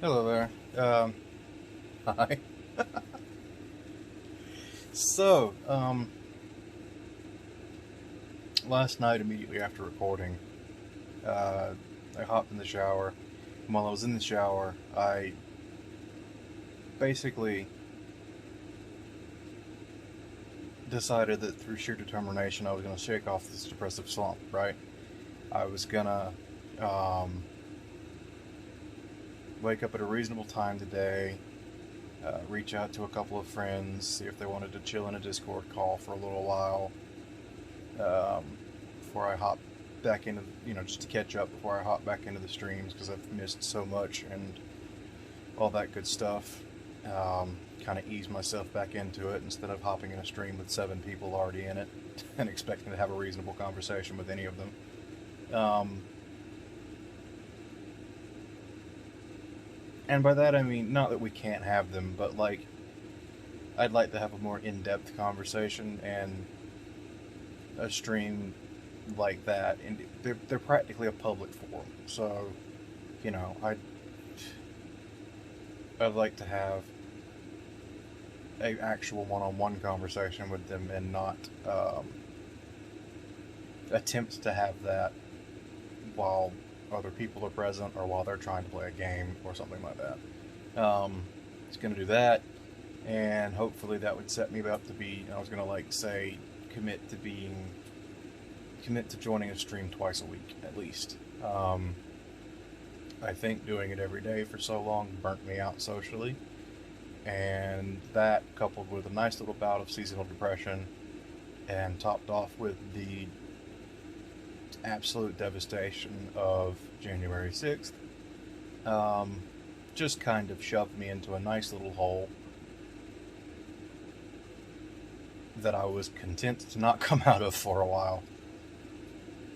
Hello there. Hi. So, last night, immediately after recording, uh, I hopped in the shower. And while I was in the shower, I basically decided that through sheer determination, I was going to shake off this depressive slump, right? I was going to um, wake up at a reasonable time today, reach out to a couple of friends, see if they wanted to chill in a Discord call for a little while, um, before I hop back into, just to catch up before I hop back into the streams because I've missed so much and all that good stuff. Kind of ease myself back into it instead of hopping in a stream with 7 people already in it and expecting to have a reasonable conversation with any of them. Um, and by that I mean not that we can't have them, but like I'd like to have a more in-depth conversation, and a stream like that, and they're practically a public forum. So, you know, I'd like to have a actual one-on-one conversation with them and not attempt to have that while other people are present or while they're trying to play a game or something like that. It's going to do that, and hopefully that would set me up to be. I was going to like say commit to being commit to joining a stream twice a week at least. I think doing it every day for so long burnt me out socially, and that coupled with a nice little bout of seasonal depression and topped off with the absolute devastation of January 6th, um, just kind of shoved me into a nice little hole that I was content to not come out of for a while.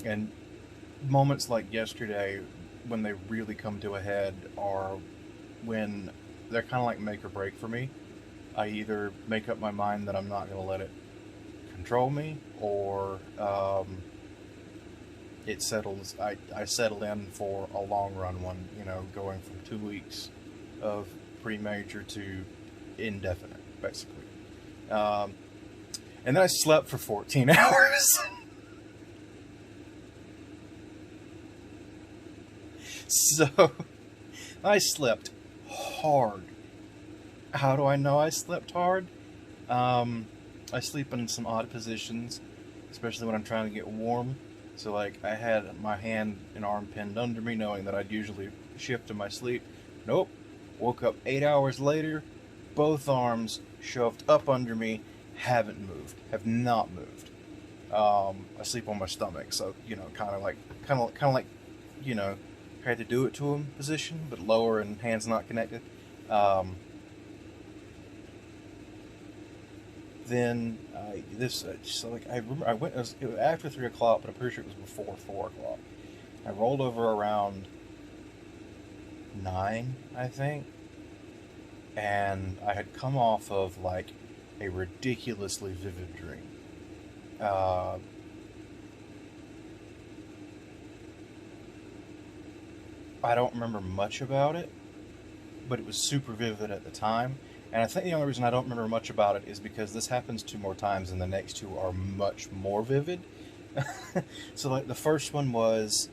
And moments like yesterday, when they really come to a head, are when they're kind of like make or break for me. I either make up my mind that I'm not going to let it control me, or it settles. I settle in for a long run one, going from 2 weeks of pre-major to indefinite, basically. Um, and then I slept for 14 hours. So I slept hard. How do I know I slept hard? Um, I sleep in some odd positions, especially when I'm trying to get warm. So, like, I had my hand and arm pinned under me, knowing that I'd usually shift in my sleep. Nope. Woke up 8 hours later, both arms shoved up under me, haven't moved, have not moved. I sleep on my stomach, so kind of like, you know, had to do it to him position, but lower and hands not connected. Um, then so like I remember it was after 3 o'clock, but I'm pretty sure it was before 4 o'clock. I rolled over around 9, I think, and I had come off of like a ridiculously vivid dream. Uh, I don't remember much about it, but it was super vivid at the time. And I think the only reason I don't remember much about it is because this happens 2 more times, and the next two are much more vivid. So, like, the first one was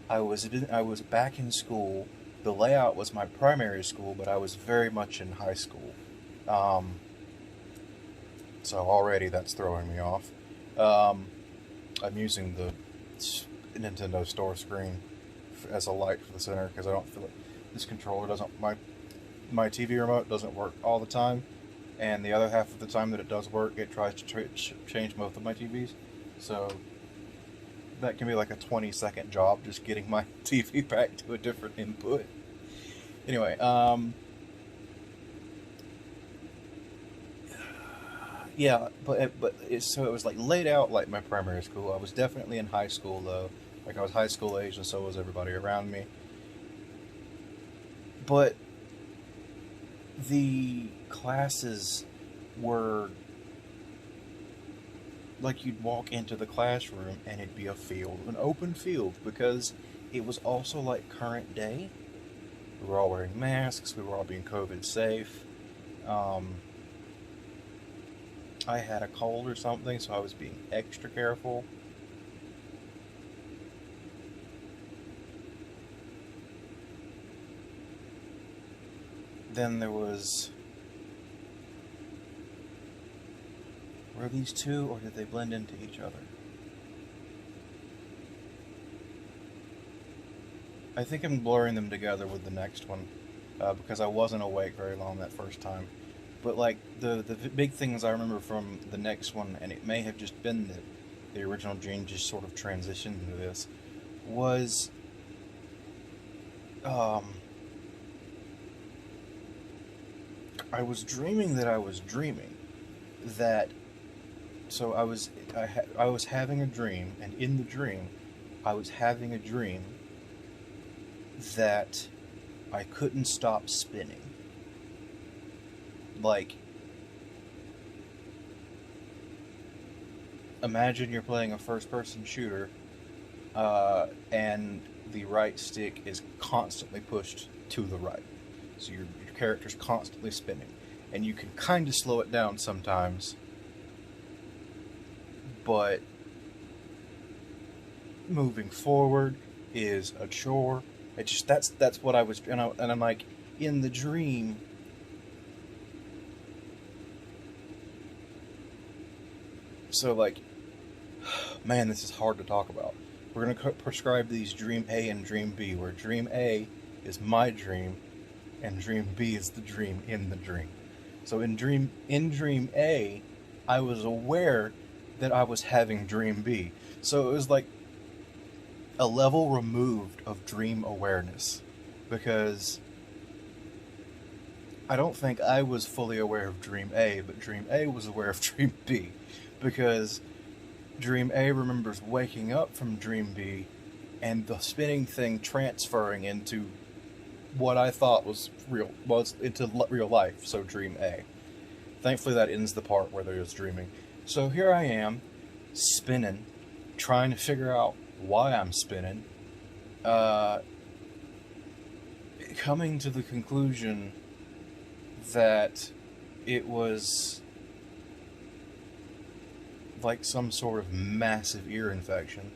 I was back in school. The layout was my primary school, but I was very much in high school. Um, so already that's throwing me off. Um, I'm using the Nintendo Store screen as a light for the center because I don't feel it. This controller doesn't my TV remote doesn't work all the time, and the other half of the time that it does work, it tries to change both of my TVs. So that can be like a 20-second job just getting my TV back to a different input. Anyway, yeah, so it was like laid out like my primary school. I was definitely in high school though. Like I was high school age, and so was everybody around me. But the classes were like you'd walk into the classroom and it'd be a field, an open field, because it was also like current day, were all wearing masks. We were all being COVID safe. Um, I had a cold or something, so I was being extra careful. Then there was... Were these two, or did they blend into each other? I think I'm blurring them together with the next one, because I wasn't awake very long that first time. But like the big things I remember from the next one, and it may have just been that the original dream just sort of transitioned into this, was um, I was dreaming that I was dreaming that. So I was having a dream, and in the dream, I was having a dream that I couldn't stop spinning. Like, imagine you're playing a first-person shooter, and the right stick is constantly pushed to the right, so your character's constantly spinning, and you can kind of slow it down sometimes, but moving forward is a chore. It just that's what I was, and I'm like in the dream. So like, man, this is hard to talk about. We're gonna prescribe these Dream A and Dream B, where Dream A is my dream, and Dream B is the dream in the dream. So in Dream A, I was aware that I was having Dream B. So it was like a level removed of dream awareness, because I don't think I was fully aware of Dream A, but Dream A was aware of Dream B, because Dream A remembers waking up from Dream B and the spinning thing transferring into what I thought was into real life, so Dream A. Thankfully that ends the part where there's dreaming. So here I am, spinning, trying to figure out why I'm spinning, coming to the conclusion that it was like some sort of massive ear infection.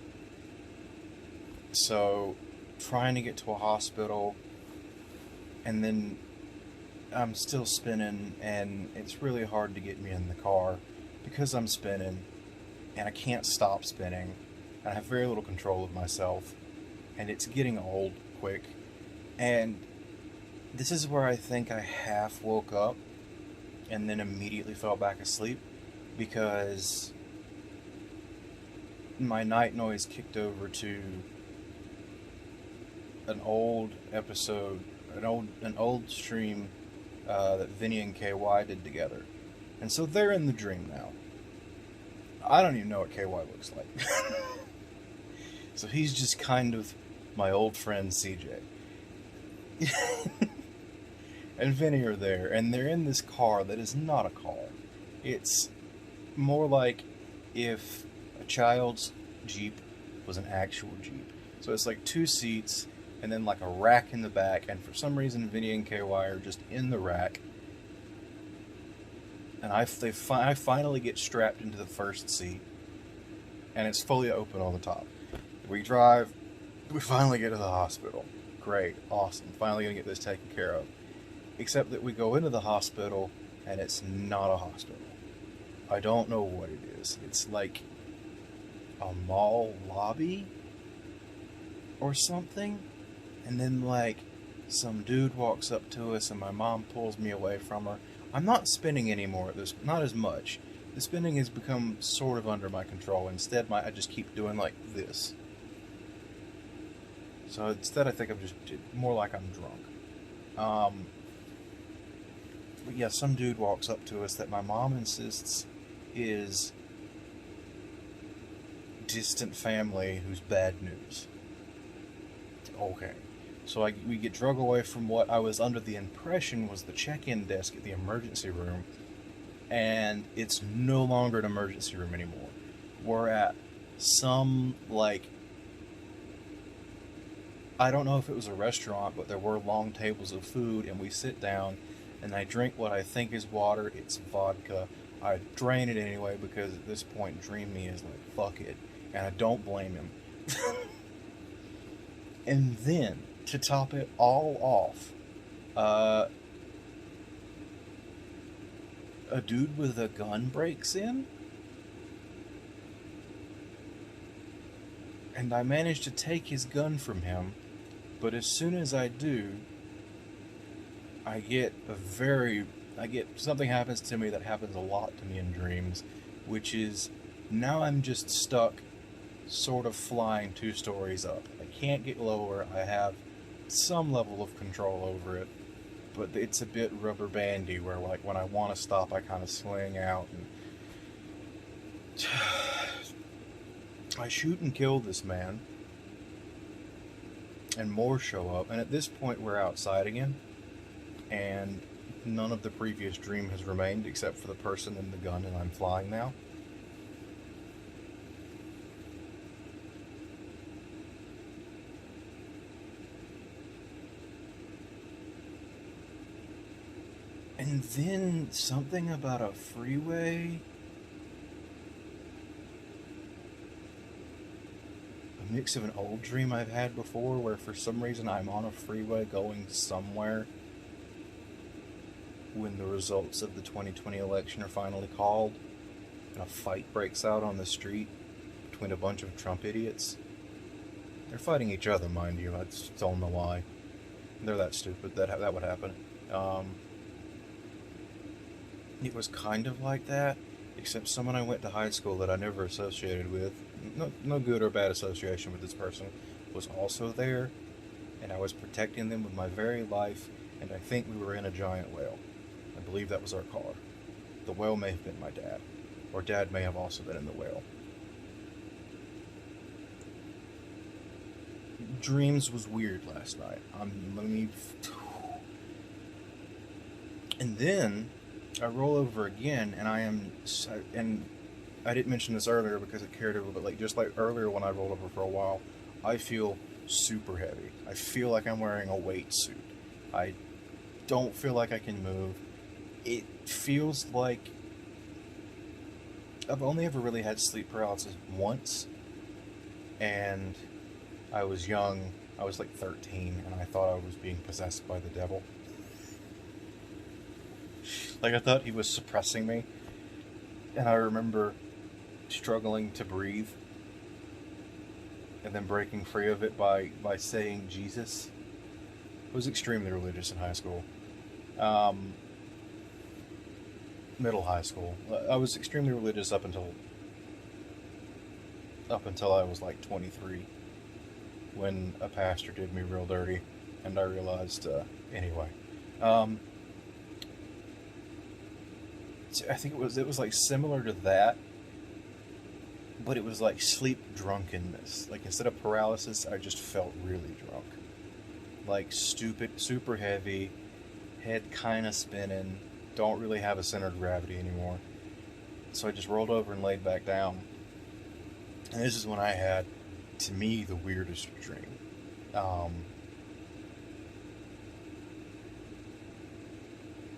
So, trying to get to a hospital, and then I'm still spinning, and it's really hard to get me in the car because I'm spinning, and I can't stop spinning, and I have very little control of myself, and it's getting old quick. And this is where I think I half woke up and then immediately fell back asleep, because my night noise kicked over to an old episode, an old stream that Vinny and KY did together. And so they're in the dream now. I don't even know what KY looks like. So he's just kind of my old friend CJ. And Vinny are there, and they're in this car that is not a car. It's more like if a child's Jeep was an actual Jeep. So it's like 2 seats, and then like a rack in the back, and for some reason Vinny and KY are just in the rack. And I finally get strapped into the first seat, and it's fully open on the top. We drive, we finally get to the hospital. Great, awesome, finally gonna get this taken care of. Except that we go into the hospital, and it's not a hospital. I don't know what it is. It's like a mall lobby or something. And then like some dude walks up to us, and my mom pulls me away from her. I'm not spinning anymore at this, not as much. The spinning has become sort of under my control. Instead, I just keep doing like this. So instead, I think I'm just more like I'm drunk. But yeah, some dude walks up to us that my mom insists is distant family who's bad news. Okay. So we get drug away from what I was under the impression was the check-in desk at the emergency room, and it's no longer an emergency room anymore. We're at some, like, I don't know if it was a restaurant, but there were long tables of food, and we sit down, and I drink what I think is water. It's vodka. I drain it anyway because at this point, Dream Me is like, fuck it. And I don't blame him. And then, to top it all off, uh, a dude with a gun breaks in, and I manage to take his gun from him. But as soon as I do, I get a very. I get. Something happens to me that happens a lot to me in dreams, which is now I'm just stuck, sort of flying 2 stories up. I can't get lower. I have some level of control over it, but it's a bit rubber bandy where, like, when I want to stop, I kind of swing out and I shoot and kill this man, and more show up. And at this point, we're outside again, and none of the previous dream has remained except for the person and the gun, and I'm flying now. And then something about a freeway, a mix of an old dream I've had before where for some reason I'm on a freeway going somewhere when the results of the 2020 election are finally called, and a fight breaks out on the street between a bunch of Trump idiots. They're fighting each other, mind you. I just don't know why. They're that stupid that would happen. Um, it was kind of like that, except someone I went to high school that I never associated with, no good or bad association with this person, was also there, and I was protecting them with my very life, and I think we were in a giant whale. I believe that was our car. The whale may have been my dad, or dad may have also been in the whale. Dreams was weird last night. Let me. And then I roll over again, and and I didn't mention this earlier because it carried over, but like just like earlier when I rolled over for a while, I feel super heavy. I feel like I'm wearing a weight suit. I don't feel like I can move. It feels like I've only ever really had sleep paralysis once, and I was young. I was like 13, and I thought I was being possessed by the devil. Like, I thought he was suppressing me, and I remember struggling to breathe, and then breaking free of it by saying Jesus. I was extremely religious in high school. Um, Middle high school. I was extremely religious up until I was like 23, when a pastor did me real dirty, and I realized, anyway. Um, I think it was like similar to that, but it was like sleep drunkenness. Like, instead of paralysis, I just felt really drunk. Like, stupid, super heavy, head kind of spinning, don't really have a center of gravity anymore. So I just rolled over and laid back down. And this is when I had, to me, the weirdest dream. Um,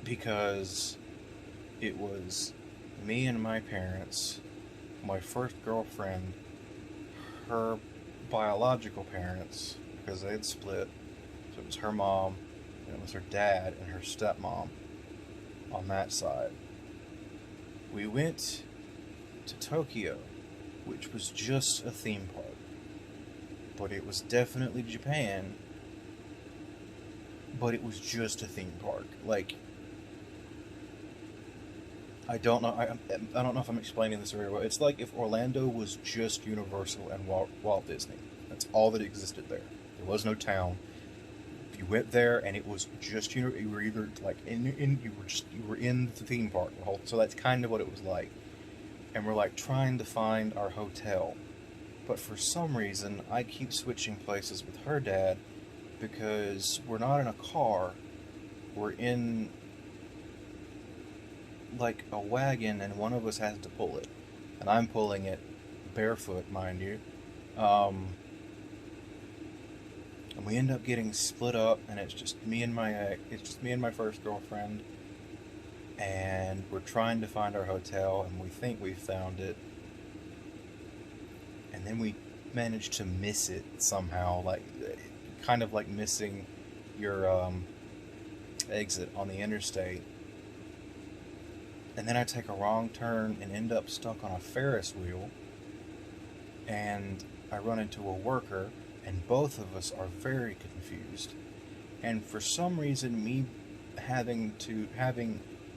because it was me and my parents, my first girlfriend, her biological parents, because they had split. So it was her mom, and it was her dad and her stepmom on that side. We went to Tokyo, which was just a theme park, but it was definitely Japan, but it was just a theme park. Like, I don't know. I don't know if I'm explaining this very well. It's like if Orlando was just Universal and Walt Disney. That's all that existed there. There was no town. You went there, and it was just you were either like you were in the theme park the whole. So that's kind of what it was like. And we're like trying to find our hotel, but for some reason I keep switching places with her dad because we're not in a car. We're in like a wagon, and one of us has to pull it, and I'm pulling it barefoot, mind you. Um, And we end up getting split up, and it's just me and my first girlfriend, and we're trying to find our hotel, and we think we found it, and then we manage to miss it somehow, like kind of like missing your exit on the interstate. And then I take a wrong turn and end up stuck on a Ferris wheel, and I run into a worker, and both of us are very confused. And for some reason, me having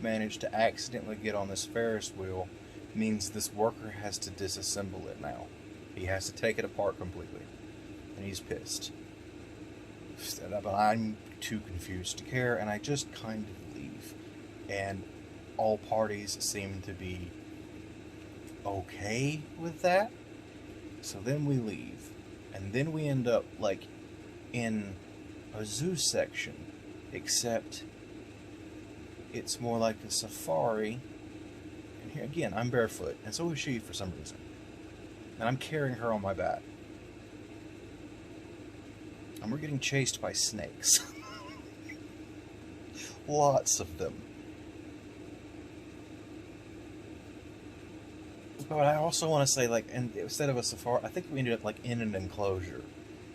managed to accidentally get on this Ferris wheel means this worker has to disassemble it now. He has to take it apart completely, and he's pissed. But I'm too confused to care, and I just kind of leave. And all parties seem to be okay with that. So then we leave, and then we end up like in a zoo section, except it's more like a safari. And here again, I'm barefoot, and so is she for some reason. And I'm carrying her on my back. And we're getting chased by snakes. Lots of them. But I also want to say, like, and instead of a safari, I think we ended up like in an enclosure,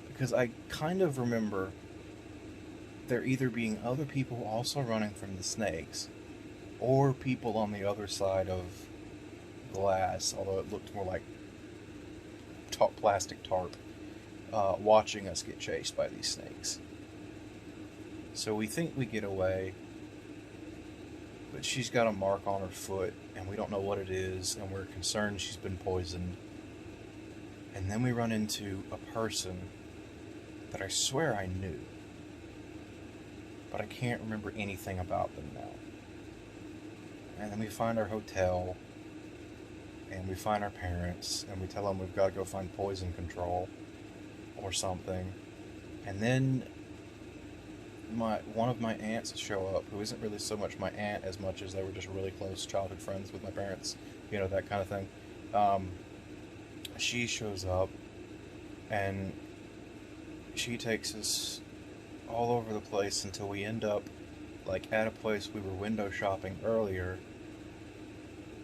because I kind of remember there either being other people also running from the snakes, or people on the other side of glass, although it looked more like plastic tarp, watching us get chased by these snakes. So we think we get away, but she's got a mark on her foot, and we don't know what it is, and we're concerned she's been poisoned. And then we run into a person that I swear I knew, but I can't remember anything about them now. And then we find our hotel, and we find our parents, and we tell them we've got to go find poison control or something. And then one of my aunts show up, who isn't really so much my aunt as much as they were just really close childhood friends with my parents, that kind of thing. She shows up, and she takes us all over the place until we end up like at a place we were window shopping earlier,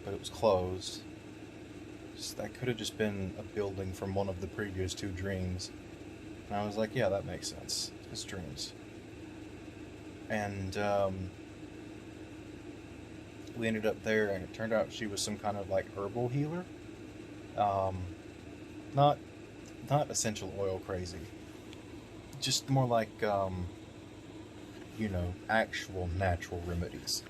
but it was closed. So that could have just been a building from one of the previous two dreams. And I was like, yeah, that makes sense. It's dreams. And we ended up there, and it turned out she was some kind of like herbal healer. Not essential oil crazy. Just more like actual natural remedies.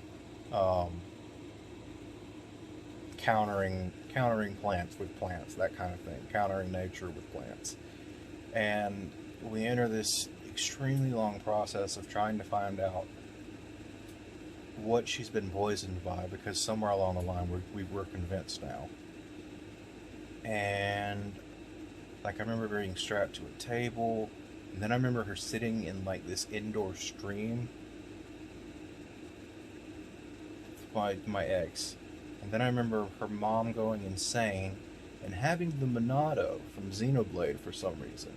Countering plants with plants, that kind of thing. Countering nature with plants. And we enter this extremely long process of trying to find out what she's been poisoned by, because somewhere along the line we were convinced now. And like I remember being strapped to a table, and then I remember her sitting in like this indoor stream with my ex. And then I remember her mom going insane and having the Monado from Xenoblade for some reason.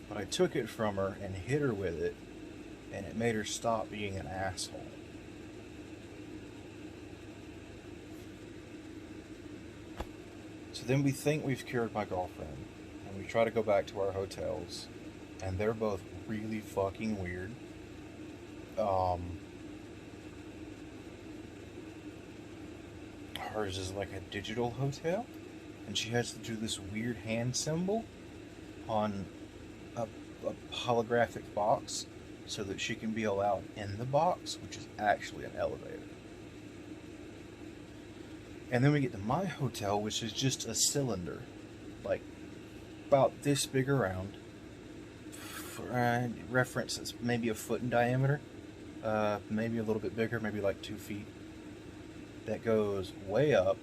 But I took it from her and hit her with it, and it made her stop being an asshole. So then we think we've cured my girlfriend, and we try to go back to our hotels, and they're both really fucking weird. Hers is like a digital hotel, and she has to do this weird hand symbol on a holographic box so that she can be allowed in the box, which is actually an elevator. And then we get to my hotel, which is just a cylinder, like about this big around. For reference, it's maybe a foot in diameter, maybe a little bit bigger, maybe like 2 feet. That goes way up,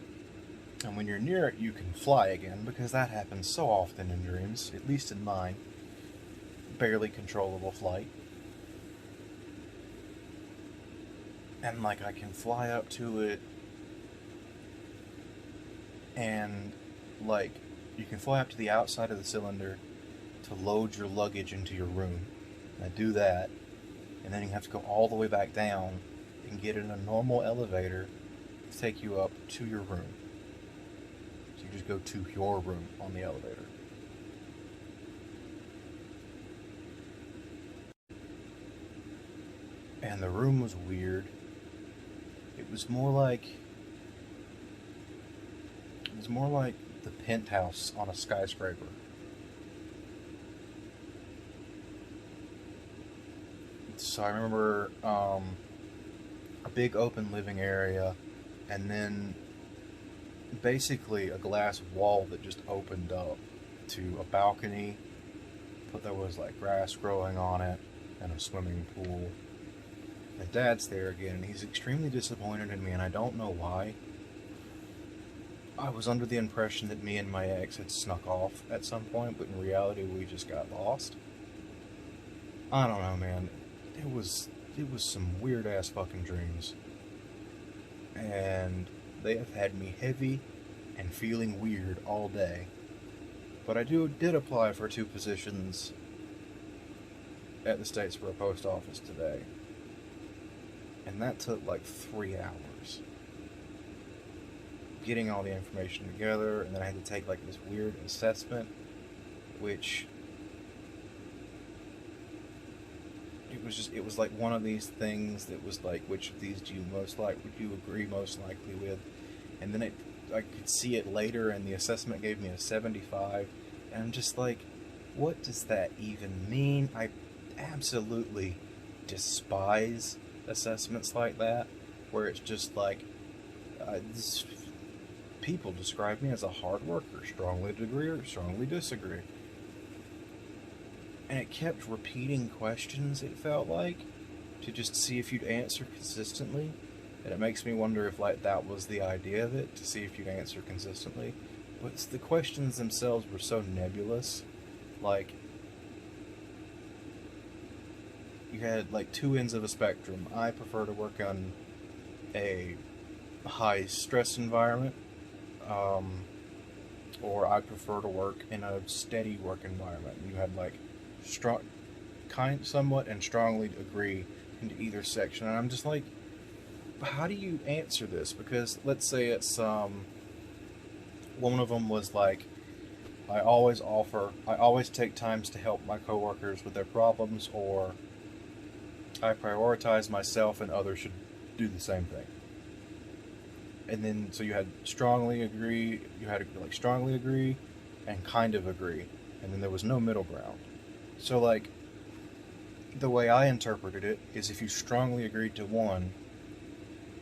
and when you're near it, you can fly again, because that happens so often in dreams, at least in mine. Barely controllable flight. And like I can fly up to it, and like You can fly up to the outside of the cylinder to load your luggage into your room. Now do that, and then you have to go all the way back down and get in a normal elevator to take you up to your room. So you just go to your room on the elevator. And the room was weird. It was more like the penthouse on a skyscraper. So I remember a big open living area, and then basically a glass wall that just opened up to a balcony, but there was like grass growing on it and a swimming pool. My dad's there again, and he's extremely disappointed in me, and I don't know why. I was under the impression that me and my ex had snuck off at some point, but in reality we just got lost. I don't know, man. It was some weird ass fucking dreams. And they have had me heavy and feeling weird all day. But I did apply for 2 positions at the Statesboro Post Office today. And that took like 3 hours. Getting all the information together, and then I had to take like this weird assessment, which it was like one of these things that was like, which of these would you agree most likely with? And then I could see it later, and the assessment gave me a 75, and I'm just like, what does that even mean? I absolutely despise assessments like that, where it's just like, people describe me as a hard worker, strongly agree or strongly disagree. And it kept repeating questions, it felt like, to just see if you'd answer consistently. And it makes me wonder if like that was the idea of it, to see if you'd answer consistently. But the questions themselves were so nebulous. Like, you had like 2 ends of a spectrum. I prefer to work on a high stress environment, or I prefer to work in a steady work environment. And you had like somewhat and strongly agree into either section, and I'm just like, how do you answer this? Because let's say it's one of them was like, I always take times to help my coworkers with their problems, or I prioritize myself and others should do the same thing. And then so you had strongly agree, and kind of agree, and then there was no middle ground. So like, the way I interpreted it is, if you strongly agreed to one,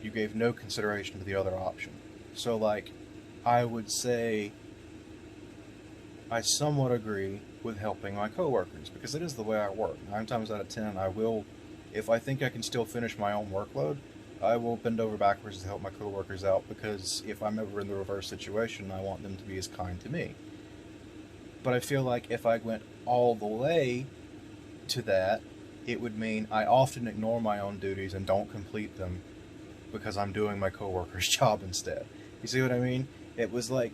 you gave no consideration to the other option. So like, I would say I somewhat agree with helping my coworkers, because it is the way I work. 9 times out of 10, I will, if I think I can still finish my own workload, I will bend over backwards to help my coworkers out, because if I'm ever in the reverse situation, I want them to be as kind to me. But I feel like if I went all the way to that, it would mean I often ignore my own duties and don't complete them because I'm doing my coworker's job instead. You see what I mean? It was like,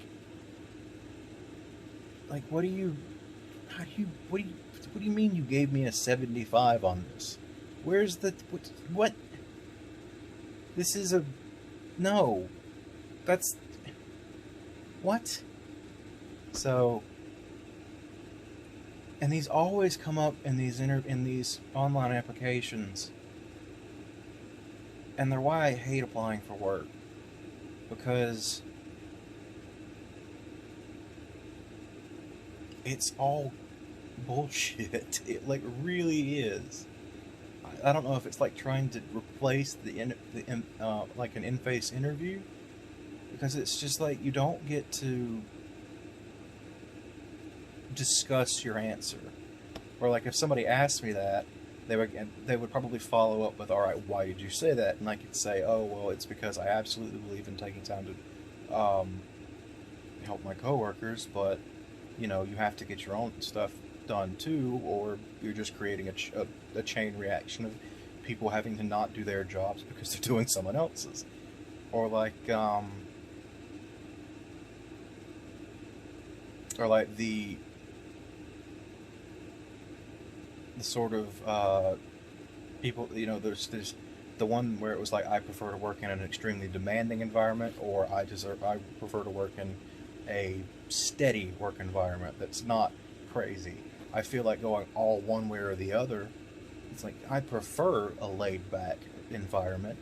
what do you mean you gave me a 75 on this? Where's the, what? This is a, no, that's, what? So, and these always come up in these online applications, and they're why I hate applying for work, because it's all bullshit. It like really is. I don't know if it's like trying to replace like an in-face interview, because it's just like you don't get to discuss your answer. Or like if somebody asked me that, they would probably follow up with, all right, why did you say that? And I could say, oh well, it's because I absolutely believe in taking time to help my coworkers, but you have to get your own stuff done too, or you're just creating a chain reaction of people having to not do their jobs because they're doing someone else's. Or like or like the sort of people, there's the one where it was like I prefer to work in an extremely demanding environment, or I prefer to work in a steady work environment that's not crazy. I feel like going all one way or the other. It's like I prefer a laid back environment,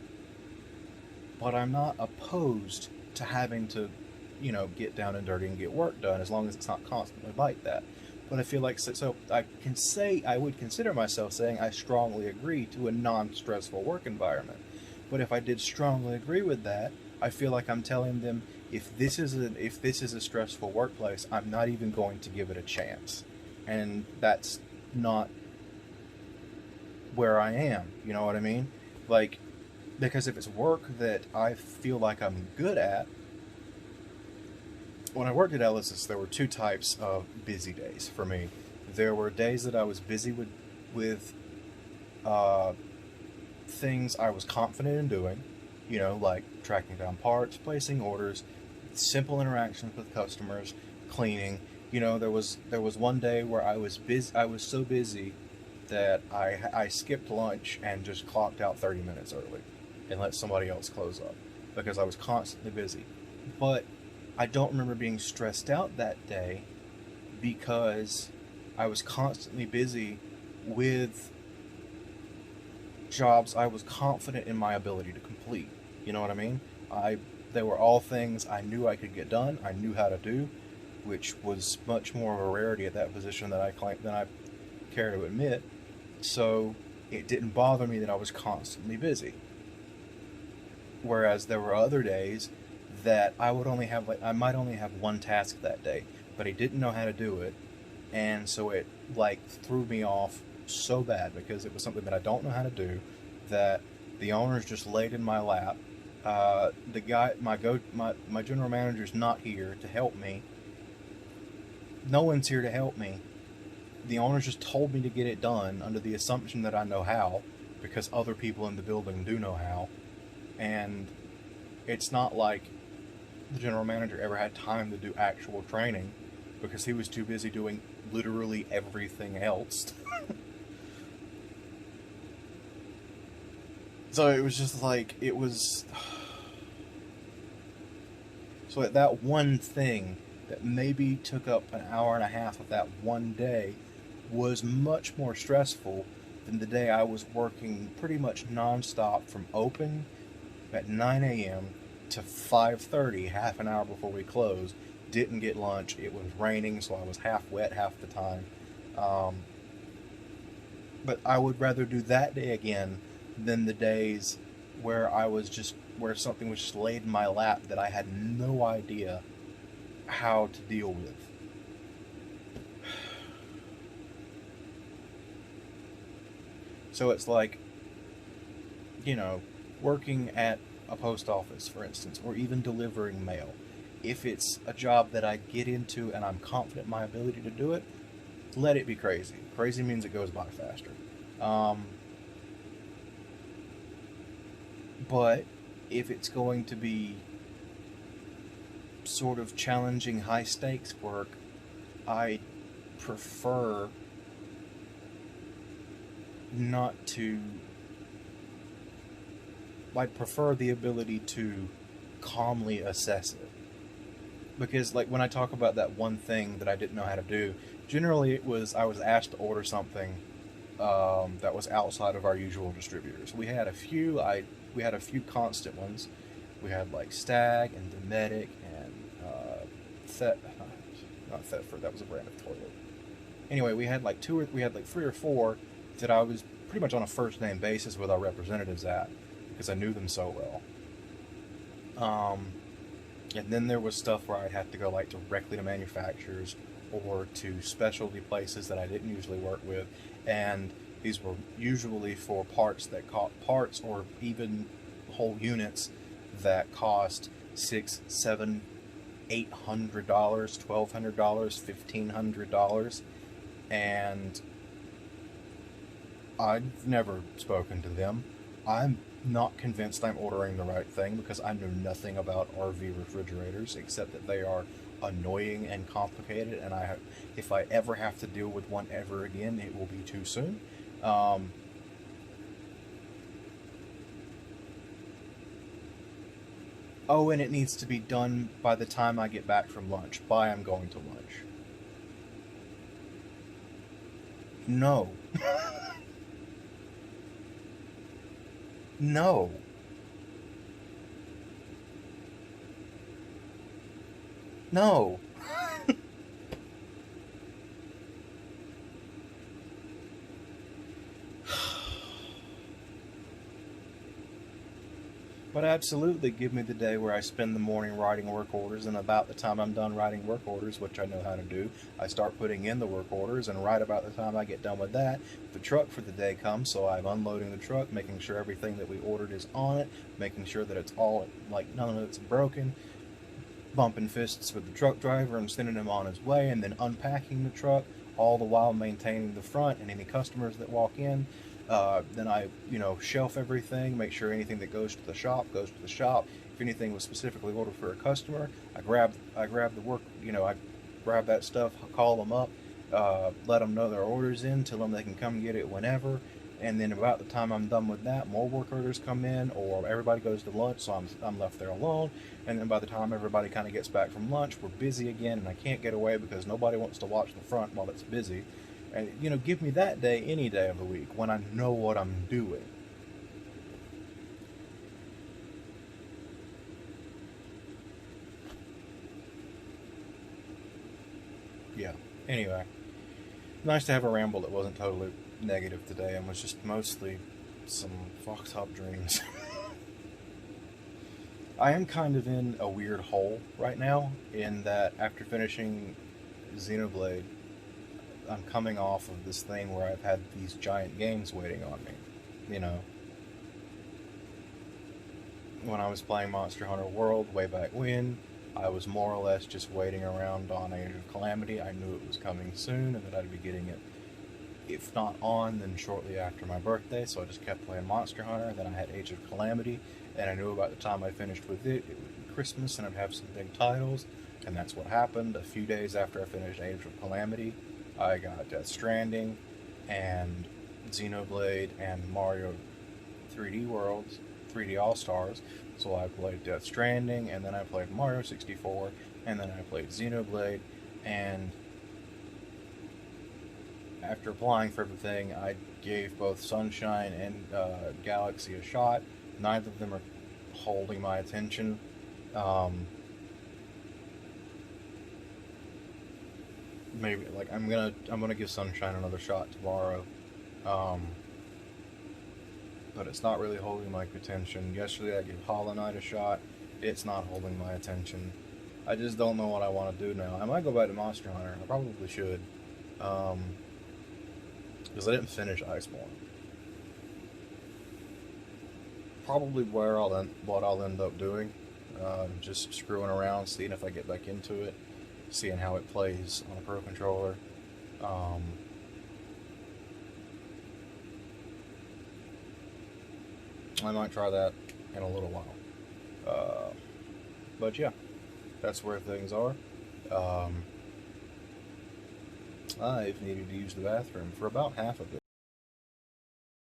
but I'm not opposed to having to, get down and dirty and get work done as long as it's not constantly like that. But I feel like so I can say I would consider myself saying I strongly agree to a non-stressful work environment. But if I did strongly agree with that, I feel like I'm telling them if this is a stressful workplace, I'm not even going to give it a chance. And that's not where I am. You know what I mean? Like, because if it's work that I feel like I'm good at, when I worked at Ellis's, there were two types of busy days for me. There were days that I was busy with uh, things I was confident in doing, like tracking down parts, placing orders, simple interactions with customers, cleaning. There was one day where I was busy. I was so busy that I skipped lunch and just clocked out 30 minutes early and let somebody else close up because I was constantly busy. But I don't remember being stressed out that day because I was constantly busy with jobs I was confident in my ability to complete. You know what I mean? They were all things I knew I could get done, I knew how to do, which was much more of a rarity at that position than I care to admit. So it didn't bother me that I was constantly busy. Whereas there were other days that I might only have one task that day, but I didn't know how to do it, and so it like threw me off so bad because it was something that I don't know how to do, that the owner's just laid in my lap. The guy, my general manager's not here to help me. No one's here to help me. The owner's just told me to get it done under the assumption that I know how, because other people in the building do know how, and it's not like the general manager ever had time to do actual training because he was too busy doing literally everything else. So it was just like, it was. So that one thing that maybe took up an hour and a half of that one day was much more stressful than the day I was working pretty much nonstop from open at 9 a.m. to 5:30, half an hour before we closed. Didn't get lunch. It was raining, so I was half wet half the time. But I would rather do that day again than the days where where something was just laid in my lap that I had no idea how to deal with. So it's like, working at a post office, for instance, or even delivering mail. If it's a job that I get into and I'm confident in my ability to do it, let it be crazy. Crazy means it goes by faster. But if it's going to be sort of challenging, high stakes work, I prefer not to. I'd prefer the ability to calmly assess it. Because, like, when I talk about that one thing that I didn't know how to do, generally I was asked to order something that was outside of our usual distributors. We had a few constant ones. We had like Stag and Dometic and not Thetford. That was a brand of toilet. Anyway, we had like three or four that I was pretty much on a first name basis with our representatives at, because I knew them so well. And then there was stuff where I'd have to go like directly to manufacturers or to specialty places that I didn't usually work with, and these were usually for parts or even whole units that cost $600, $700, $800, $1,200, $1,500, and I've never spoken to them. I'm not convinced I'm ordering the right thing because I know nothing about RV refrigerators except that they are annoying and complicated, and if I ever have to deal with one ever again, it will be too soon. Um, oh, and it needs to be done by the time I get back from lunch. Bye, I'm going to lunch. No. No. No. But absolutely give me the day where I spend the morning writing work orders, and about the time I'm done writing work orders, which I know how to do, I start putting in the work orders, and right about the time I get done with that, the truck for the day comes, so I'm unloading the truck, making sure everything that we ordered is on it, making sure that it's all, like, none of it's broken, bumping fists with the truck driver and sending him on his way, and then unpacking the truck, all the while maintaining the front and any customers that walk in. Then I, shelf everything, make sure anything that goes to the shop goes to the shop. If anything was specifically ordered for a customer, I grab the work, I grab that stuff, call them up, let them know their orders in, tell them they can come get it whenever. And then about the time I'm done with that, more work orders come in, or everybody goes to lunch, so I'm left there alone. And then by the time everybody kind of gets back from lunch, we're busy again, and I can't get away because nobody wants to watch the front while it's busy. And give me that day any day of the week when I know what I'm doing. Yeah. Anyway, nice to have a ramble that wasn't totally negative today and was just mostly some fucked up dreams. I am kind of in a weird hole right now in that after finishing Xenoblade, I'm coming off of this thing where I've had these giant games waiting on me. You know, when I was playing Monster Hunter World way back when, I was more or less just waiting around on Age of Calamity. I knew it was coming soon and that I'd be getting it, if not on, then shortly after my birthday, so I just kept playing Monster Hunter. Then I had Age of Calamity, and I knew about the time I finished with it, it would be Christmas and I'd have some big titles, and that's what happened. A few days after I finished Age of Calamity, I got Death Stranding, and Xenoblade, and Mario 3D Worlds, 3D All Stars. So I played Death Stranding, and then I played Mario 64, and then I played Xenoblade, and after applying for everything, I gave both Sunshine and Galaxy a shot. Neither of them are holding my attention. Um, Maybe like I'm gonna give Sunshine another shot tomorrow. Um, but it's not really holding my attention. Yesterday I gave Hollow Knight a shot. It's not holding my attention. I just don't know what I want to do now. I might go back to Monster Hunter. I probably should. Um, because I didn't finish Iceborne. Probably what I'll end up doing. Just screwing around, seeing if I get back into it, seeing how it plays on a Pro Controller. Um, I might try that in a little while. Uh, but yeah, that's where things are. Um, I've needed to use the bathroom for about half of it.